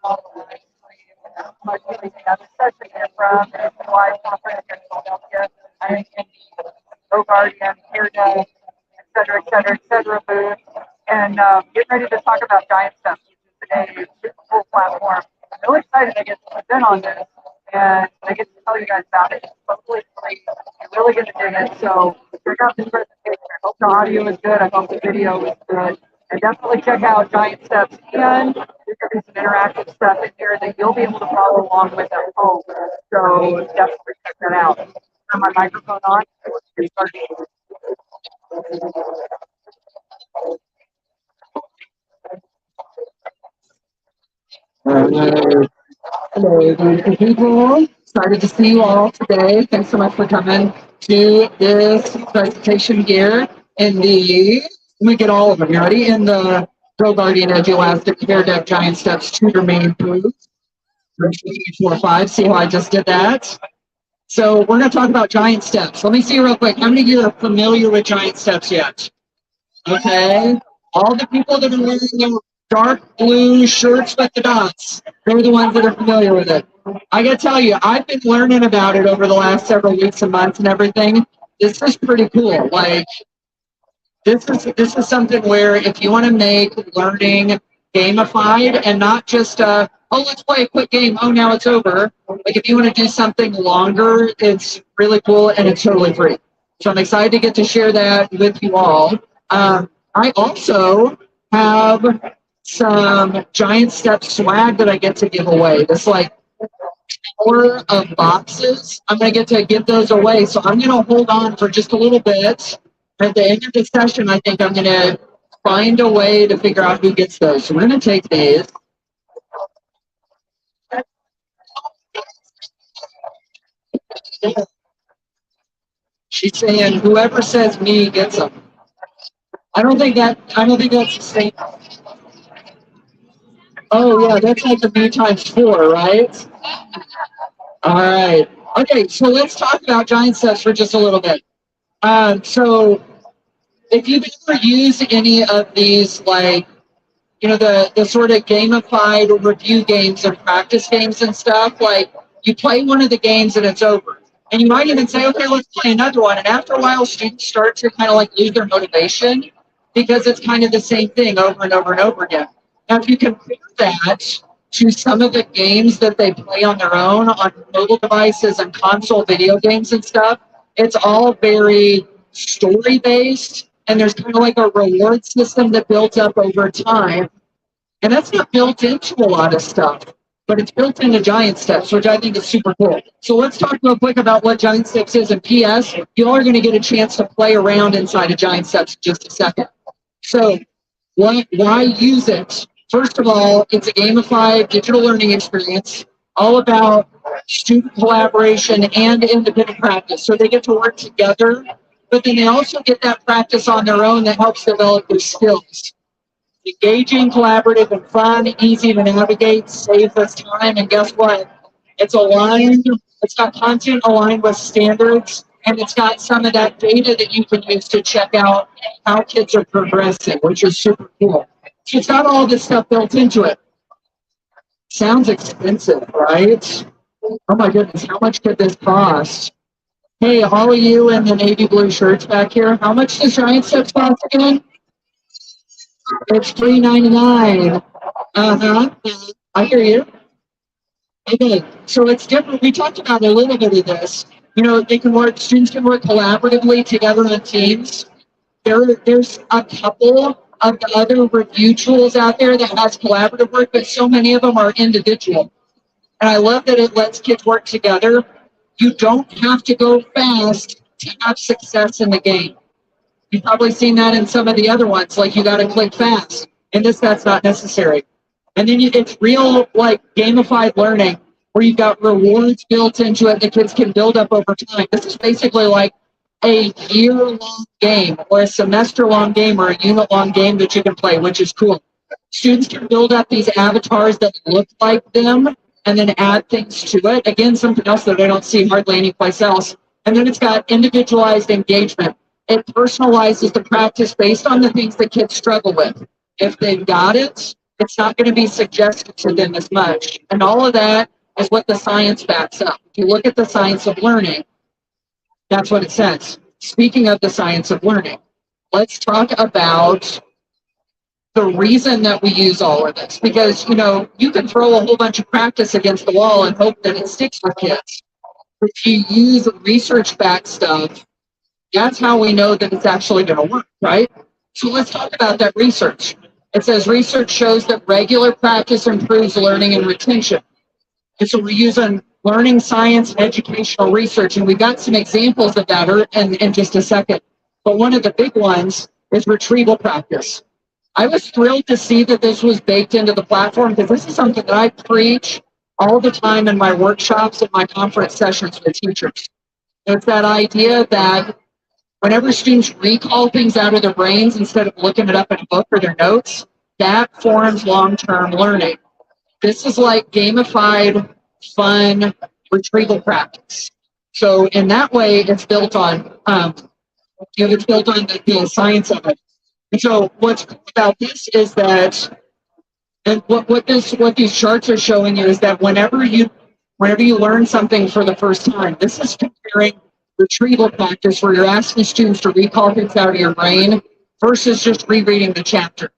Especially from the ISTELive Conference in Philadelphia. I'm in the Guardian, Pear Deck, et cetera, booth. And getting ready to talk about Giant Steps, which is a super cool platform. I'm really excited I get to present on this and I get to tell you guys about it. It's totally free. You're really going to dig it. So check out this presentation. I hope the audio is good. I hope the video is good. And definitely check out Giant Steps. And there's going to be some interactive stuff in here that you'll be able to follow along with at home. So definitely check that out. Turn my microphone on. Let's get started. Hello, beautiful people. Excited to see you all today. Thanks so much for coming to this presentation here in the, let me get all of them, you ready? In the Go Guardian Edge Elastic Pear Deck Giant Steps Tutor Main booth. 4, 5, see how I just did that? So we're going to talk about Giant Steps. Let me see real quick. How many of you are familiar with Giant Steps yet? Okay. All the people that are wearing their dark blue shirts with the dots, they're the ones that are familiar with it. I got to tell you, I've been learning about it over the last several weeks and months and everything. This is pretty cool. Like, this is something where if you want to make learning gamified and not just oh, let's play a quick game, oh, now it's over. Like, if you want to do something longer, it's really cool and it's totally free. So I'm excited to get to share that with you all. I also have some Giant Steps swag that I get to give away. This like 4 of boxes. I'm going to get to give those away. So I'm going to hold on for just a little bit. At the end of the session, I think I'm going to find a way to figure out who gets those. So we're going to take these. She's saying whoever says me gets them. I don't think that's the same. Oh yeah, that's like the me times 4, right? All right. Okay, so let's talk about Giant Steps for just a little bit. So if you've ever used any of these, like, you know, the sort of gamified review games and practice games and stuff, like you play one of the games and it's over. And you might even say, okay, let's play another one. And after a while, students start to kind of like lose their motivation because it's kind of the same thing over and over and over again. Now, if you compare that to some of the games that they play on their own on mobile devices and console video games and stuff, it's all very story-based, and there's kind of like a reward system that builds up over time. And that's not built into a lot of stuff, but it's built into Giant Steps, which I think is super cool. So let's talk real quick about what Giant Steps is. And P.S., you all are going to get a chance to play around inside of Giant Steps in just a second. So why use it? First of all, it's a gamified digital learning experience, all about student collaboration and independent practice. So they get to work together, but then they also get that practice on their own that helps develop their skills. Engaging, collaborative, and fun, easy to navigate, saves us time, and guess what? It's aligned, it's got content aligned with standards, and it's got some of that data that you can use to check out how kids are progressing, which is super cool. So it's got all this stuff built into it. Sounds expensive, right? Oh my goodness, how much could this cost? Hey, all of you in the navy blue shirts back here, how much does Giant Steps cost again? It's $3.99. I hear you. Okay, so it's different. We talked about a little bit of this. You know, students can work collaboratively together in teams. There's a couple of the other review tools out there that has collaborative work, but so many of them are individual. And I love that it lets kids work together. You don't have to go fast to have success in the game. You've probably seen that in some of the other ones, like you got to click fast. In this, that's not necessary. And then it's real, like, gamified learning, where you've got rewards built into it that kids can build up over time. This is basically like a year-long game or a semester-long game or a unit-long game that you can play, which is cool. Students can build up these avatars that look like them and then add things to it. Again, something else that I don't see hardly anyplace else. And then it's got individualized engagement. It personalizes the practice based on the things that kids struggle with. If they've got it, It's not going to be suggested to them as much. And all of that is what the science backs up. If you look at the science of learning, that's what it says. Speaking of the science of learning, let's talk about the reason that we use all of this. Because, you can throw a whole bunch of practice against the wall and hope that it sticks with kids. If you use research-backed stuff, that's how we know that it's actually going to work, right? So let's talk about that research. It says research shows that regular practice improves learning and retention. And so we're using learning science and educational research, and we've got some examples of that in just a second. But one of the big ones is retrieval practice. I was thrilled to see that this was baked into the platform, because this is something that I preach all the time in my workshops and my conference sessions with teachers. It's that idea that whenever students recall things out of their brains instead of looking it up in a book or their notes, that forms long-term learning. This is like gamified, fun retrieval practice. So in that way, it's built on the science of it. And so what's cool about this is that, and what these charts are showing you is that whenever you learn something for the first time, this is comparing retrieval practice where you're asking students to recall things out of your brain versus just rereading the chapter.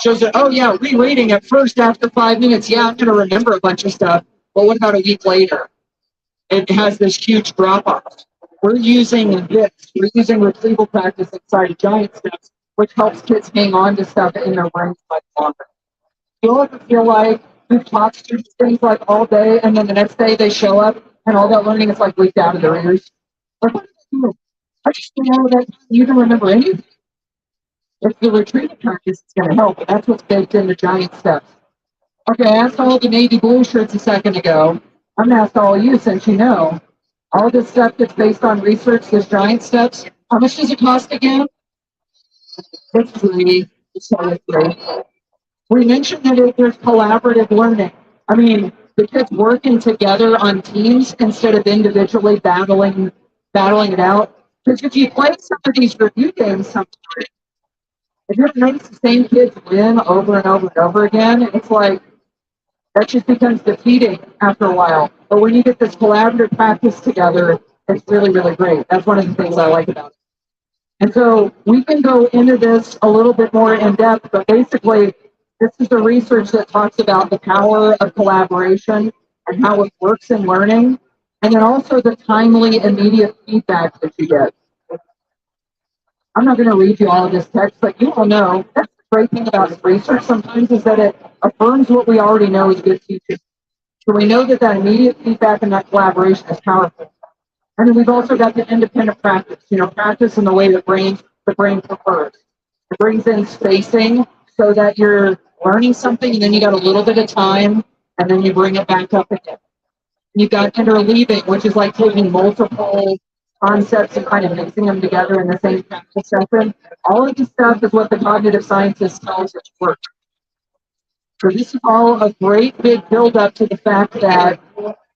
Shows that, oh yeah, rereading at first after 5 minutes, yeah, I'm going to remember a bunch of stuff, but what about a week later? It has this huge drop-off. We're using retrieval practice inside of Giant Steps, which helps kids hang on to stuff in their brains much longer. You ever feel like you've taught students things like all day, and then the next day they show up, and all that learning is like leaked out of their ears? Like, what did I do? I just didn't know that you can remember anything. If the retrieval practice is going to help, and that's what's baked into Giant Steps. Okay, I asked all the navy blue shirts a second ago. I'm going to ask all of you, since you know. All this stuff that's based on research, this Giant Steps, how much does it cost again? It's free. It's totally free. We mentioned that there's collaborative learning. I mean, the kids working together on teams instead of individually battling it out. Because if you play some of these review games sometimes, if you ever notice the same kids win over and over and over again, it's like that just becomes defeating after a while. But when you get this collaborative practice together, it's really, really great. That's one of the things I like about it. And so we can go into this a little bit more in depth, but basically, this is the research that talks about the power of collaboration and how it works in learning, and then also the timely, immediate feedback that you get. I'm not going to read you all of this text, but you all know that's the great thing about this research sometimes is that it affirms what we already know as good teaching. So we know that immediate feedback and that collaboration is powerful. And then we've also got the independent practice, practice in the way the brain prefers. It brings in spacing so that you're learning something and then you got a little bit of time and then you bring it back up again. You've got interleaving, which is like taking multiple concepts and kind of mixing them together in the same practice session. All of this stuff is what the cognitive scientists tell us works. So this is all a great big build-up to the fact that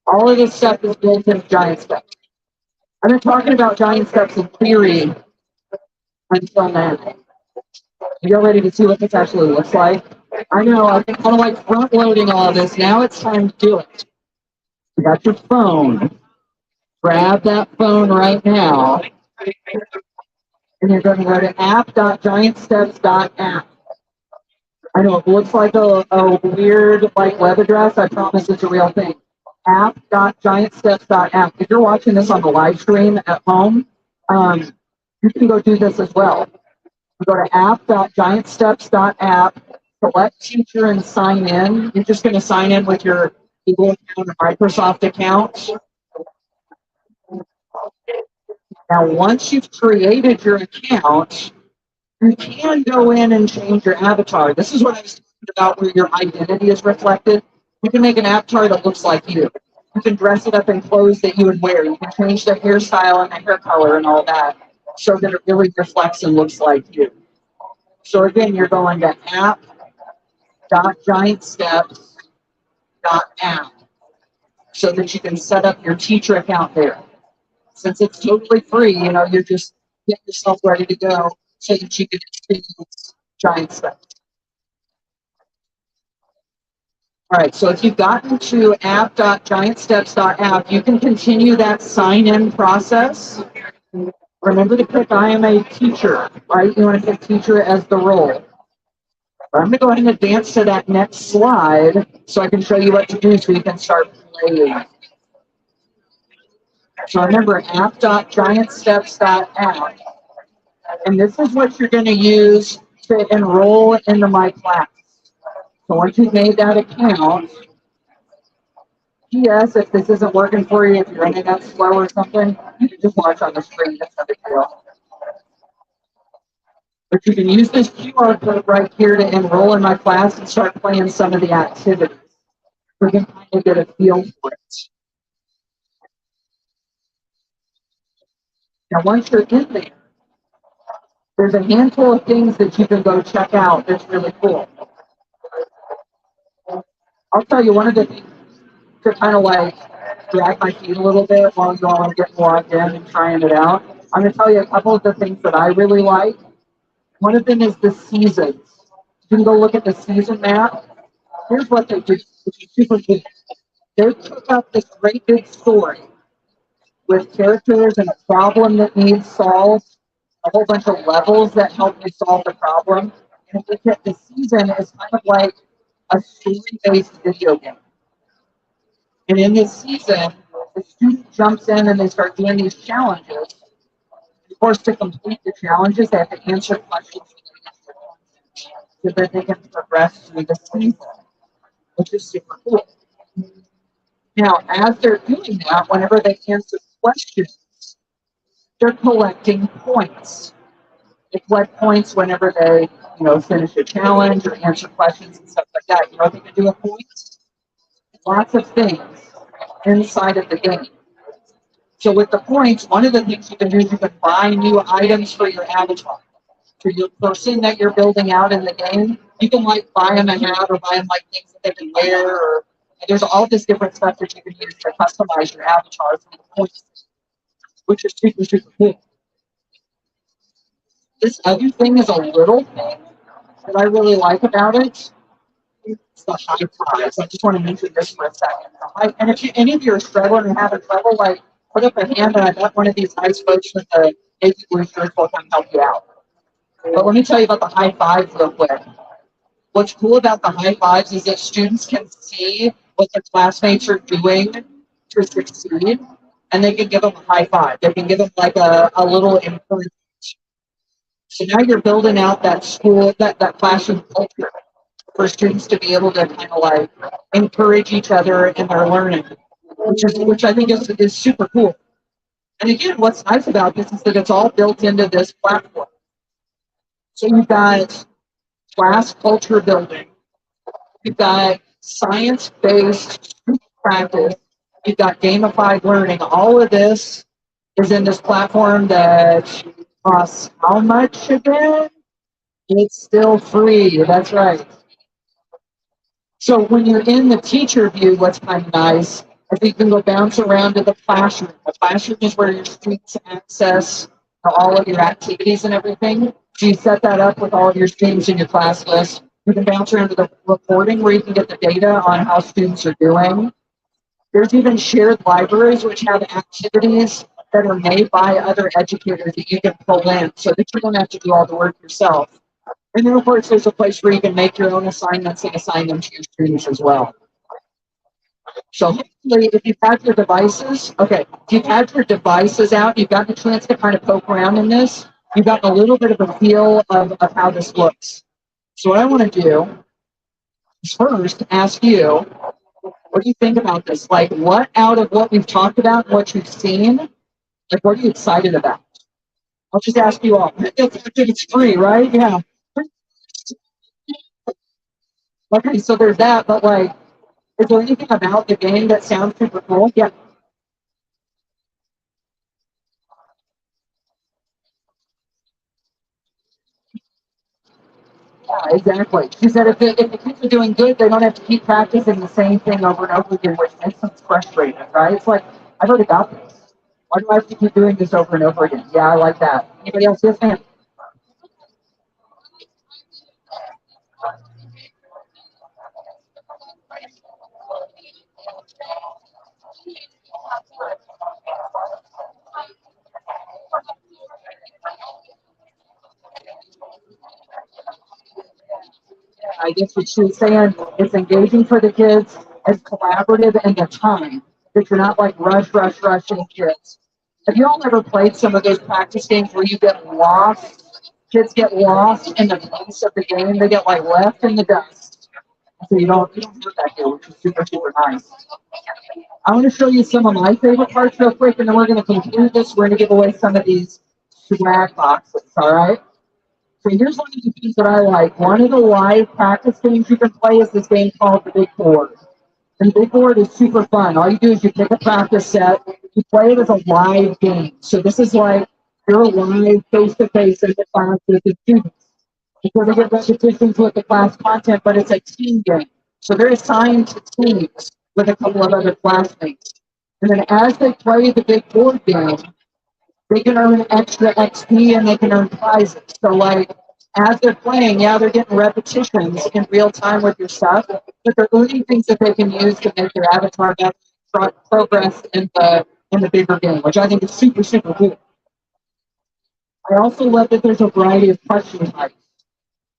all of this stuff is built in Giant Steps. I've been talking about Giant Steps in theory until now. You're ready to see what this actually looks like? I know, I've been kind of like front-loading all of this. Now it's time to do it. You got your phone. Grab that phone right now. And you're going to go to app.giantsteps.app. I know it looks like a weird web address. I promise it's a real thing. App.giantsteps.app. If you're watching this on the live stream at home, you can go do this as well. Go to app.giantsteps.app, select teacher and sign in. You're just going to sign in with your Google account or Microsoft account. Now, once you've created your account, you can go in and change your avatar. This is what I was talking about where your identity is reflected. You can make an avatar that looks like you. You can dress it up in clothes that you would wear. You can change the hairstyle and the hair color and all that so that it really reflects and looks like you. So again, you're going to app.giantsteps.app so that you can set up your teacher account there. Since it's totally free, you're just getting yourself ready to go so that you can experience Giant Steps. All right, so if you've gotten to app.giantsteps.app, you can continue that sign-in process. Remember to click I am a teacher, right? You want to pick teacher as the role. I'm going to go ahead and advance to that next slide so I can show you what to do so you can start playing. So remember app.giantsteps.app. And this is what you're going to use to enroll into my class. So once you've made that account, PS, if this isn't working for you, if you're running that slow or something, you can just watch on the screen. That's no big deal. But you can use this QR code right here to enroll in my class and start playing some of the activities. We can kind of get a feel for it. Now, once you're in there, there's a handful of things that you can go check out that's really cool. I'll tell you one of the things to kind of like drag my feet a little bit while you all are getting logged in and trying it out. I'm going to tell you a couple of the things that I really like. One of them is the seasons. You can go look at the season map. Here's what they do, which is super cool. They took up this great big story with characters and a problem that needs solved, a whole bunch of levels that help you solve the problem. And if you get the season is kind of like a story-based video game. And in this season, the student jumps in and they start doing these challenges. Of course, to complete the challenges, they have to answer questions so that they can progress through the season, which is super cool. Now, as they're doing that, whenever they answer questions, they're collecting points. They collect points whenever they, finish a challenge or answer questions and stuff like that. You know what they can do with points? Lots of things inside of the game. So with the points, one of the things you can do is you can buy new items for your avatar. For your person that you're building out in the game, you can like buy them a hat or buy them like things that they can wear, or there's all this different stuff that you can use to customize your avatar for the points, which is super, super cool. This other thing is a little thing that I really like about it. It's the high fives. I just want to mention this for a second. And if any of you are struggling and having trouble, like put up a hand, and I bet one of these nice folks with the navy blue shirts will come help you out. But let me tell you about the high fives real quick. What's cool about the high fives is that students can see what their classmates are doing to succeed, and they can give them a high five. They can give them like a little encouragement. So now you're building out that school, that classroom culture for students to be able to kind of like encourage each other in their learning, which I think is super cool. And again, what's nice about this is that it's all built into this platform. So you've got class culture building, you've got science-based practice, you've got gamified learning. All of this is in this platform that costs how much again? It's still free. That's right. So when you're in the teacher view, what's kind of nice is you can go bounce around to the classroom. The classroom is where your students access all of your activities and everything. So you set that up with all of your students in your class list. You can bounce around to the reporting where you can get the data on how students are doing. There's even shared libraries which have activities that are made by other educators that you can pull in so that you don't have to do all the work yourself. And then, of course, there's a place where you can make your own assignments and assign them to your students as well. So hopefully, if you've had your devices, if you've had your devices out, you've gotten a chance to kind of poke around in this, you've gotten a little bit of a feel of how this looks. So what I want to do is first ask you, what do you think about this? Like, what out of what we've talked about, what you've seen, like, what are you excited about? I'll just ask you all. It's free, right? Yeah. Okay, so there's that, but like, is there anything about the game that sounds super cool? Yeah. Yeah, exactly. She said if the kids are doing good, they don't have to keep practicing the same thing over and over again, which makes them frustrated, right? It's like, I've already got this. Why do I have to keep doing this over and over again? Yeah, I like that. Anybody else? Yes, ma'am. I guess what she was saying, it's engaging for the kids, it's collaborative, and the time that you're not like rushing kids. Have you all ever played some of those practice games where you get lost? Kids get lost in the pace of the game. They get like left in the dust. So you don't have that here, which is super nice. I want to show you some of my favorite parts real quick, and then we're going to conclude this. We're going to give away some of these swag boxes. All right. So here's one of the things that I like. One of the live practice games you can play is this game called the Big Board. And the Big Board is super fun. All you do is you pick a practice set, you play it as a live game. So this is like you're live face-to-face in the class with the students. You're going to get repetitions with the class content, but it's a team game. So they're assigned to teams with a couple of other classmates. And then as they play the Big Board game, they can earn extra XP and they can earn prizes. So like as they're playing, yeah, they're getting repetitions in real time with your stuff, but they're earning things that they can use to make their avatar better, progress in the bigger game, which I think is super cool. I also love that there's a variety of question types.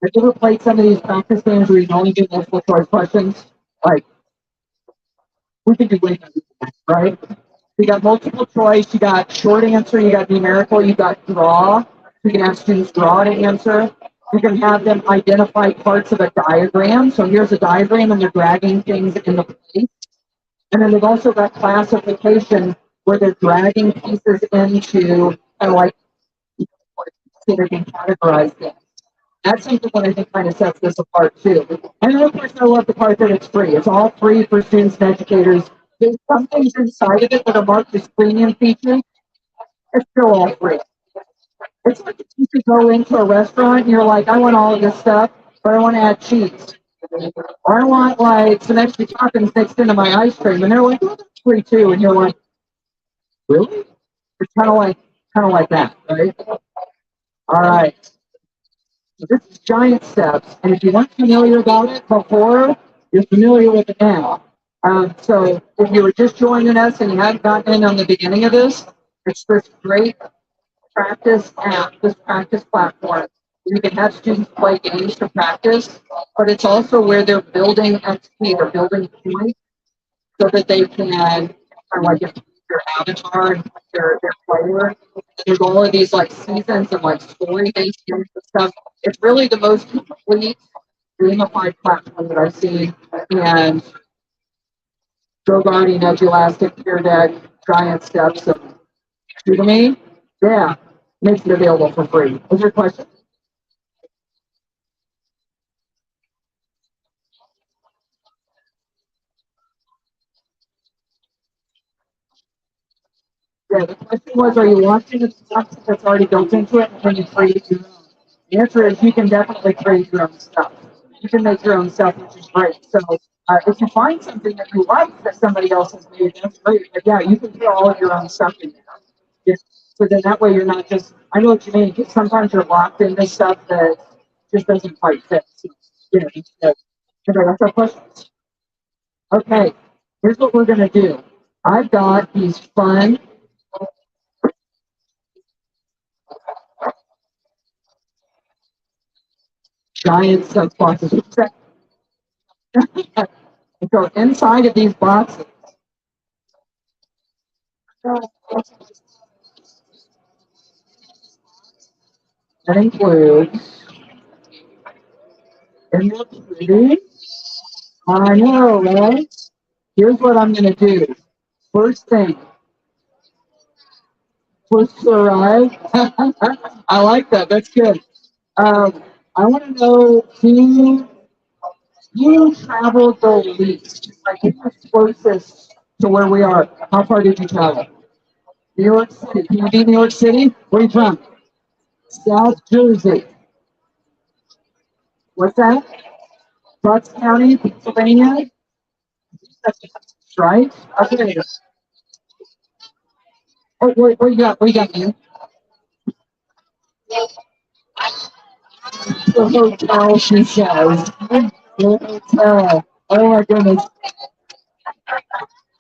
Have you ever played some of these practice games where you can only do multiple choice questions? Like we can do way better, right? You got multiple choice, you got short answer, you got numerical, you got draw. You can have students draw to answer. You can have them identify parts of a diagram. So here's a diagram and they're dragging things into place. And then they've also got classification where they're dragging pieces into kind of like so they can categorize things. That's something that I think kind of sets this apart too. And then of course I love the part that it's free. It's all free for students and educators. There's some things inside of it that are marked as premium features. It's still all free. It's like if you could go into a restaurant and you're like, I want all of this stuff, but I want to add cheese. Or I want like some extra toppings mixed into my ice cream. And they're like, oh, that's free too. And you're like, really? It's kind of like that, right? All right. So this is Giant Steps. And if you weren't familiar about it before, you're familiar with it now. So if you were just joining us and you hadn't gotten in on the beginning of this, it's this great practice app, this practice platform. You can have students play games to practice, but it's also where they're building XP, they're building points so that they can kind of like improve their avatar, their player. There's all of these like seasons and like story-based games and stuff. It's really the most complete gamified platform that I've seen. And Go Guardian, Edge Elastic, Pear Deck, Giant Steps, and to me, yeah, makes it available for free. Is your question? Yeah, the question was, are you launching a stuff that's already built into it and can you create your own? The answer is you can definitely create your own stuff. You can make your own stuff, which is great. So if you find something that you like that somebody else has made, that's great. But yeah, you can put all of your own stuff in there. Just, so then that way you're not just, I know what you mean, because sometimes you're locked into stuff that just doesn't quite fit. So, you know, okay, that's our questions. Okay, here's what we're going to do. I've got these fun giant stuff boxes. So inside of these boxes, that includes, isn't it pretty? I know, right? Here's what I'm going to do. First thing, first to arrive. I like that. That's good. I want to know who traveled the least. Like who's closest to where we are. How far did you travel? New York City. Can you beat New York City? Where are you from? South Jersey. What's that? Bucks County, Pennsylvania. That's right. Okay. Oh, what you got? What you got, man? The hotel, she says. The hotel. Oh my goodness.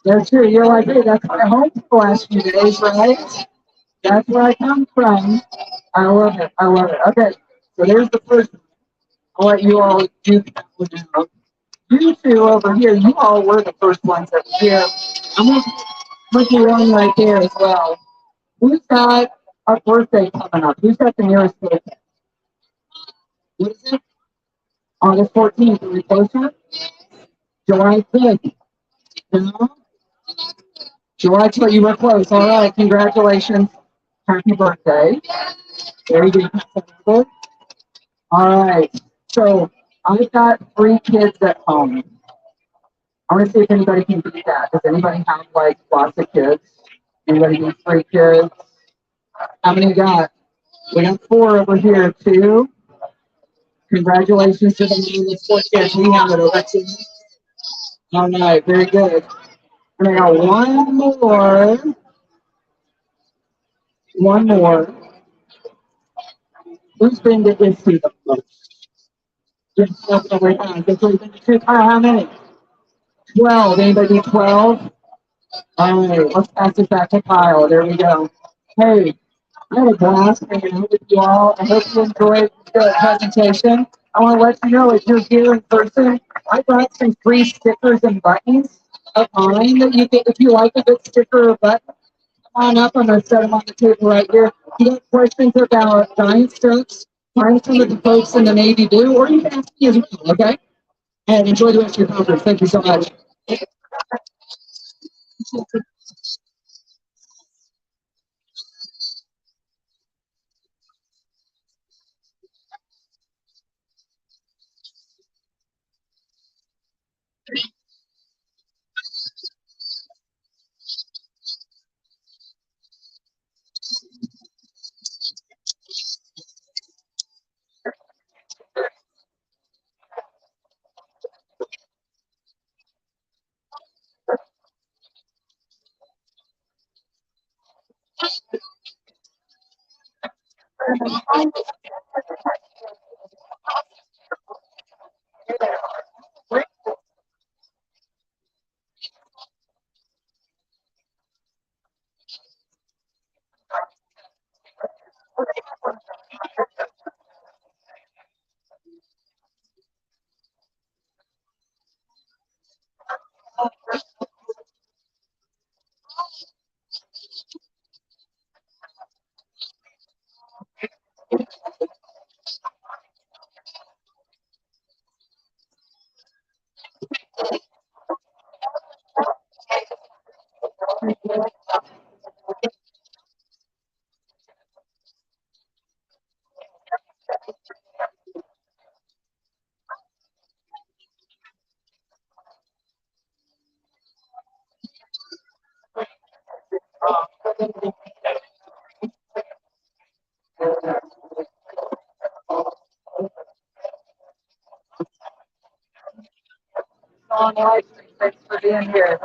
That's true. You're like, hey, that's my home for the last few days, right? That's where I come from. I love it. I love it. Okay. So there's the first. I'll let you all do that one now. You two over here, you all were the first ones that were here. I'm going to put you one right there as well. Who's got a birthday coming up? Who's got the nearest birthday? What is it? August 14th. Are we closer? July 5th. No? July 12th. You were close. All right. Congratulations. Happy birthday. Very good. All right. So I've got 3 kids at home. I want to see if anybody can beat that. Does anybody have like lots of kids? Anybody need 3 kids? How many you got? We got 4 over here too. Congratulations to the man with 4 kids. We have it over to. All right, very good. And I got one more. One more. Who's been to ISTE the most? Just over here. How many? 12. Anybody need 12? All right, let's pass it back to Kyle. There we go. Hey, I had a blast hanging out with you all. I hope you enjoyed the presentation. I want to let you know if you're here in person, I brought some free stickers and buttons of mine that you get if you like a good sticker or button. Come on up. I'm going to set them on the table right here. If you have questions about giant strokes, find some of the folks in the Navy do, or you can ask me as well, okay? And enjoy the rest of your conference. Thank you so much. Thanks for being here.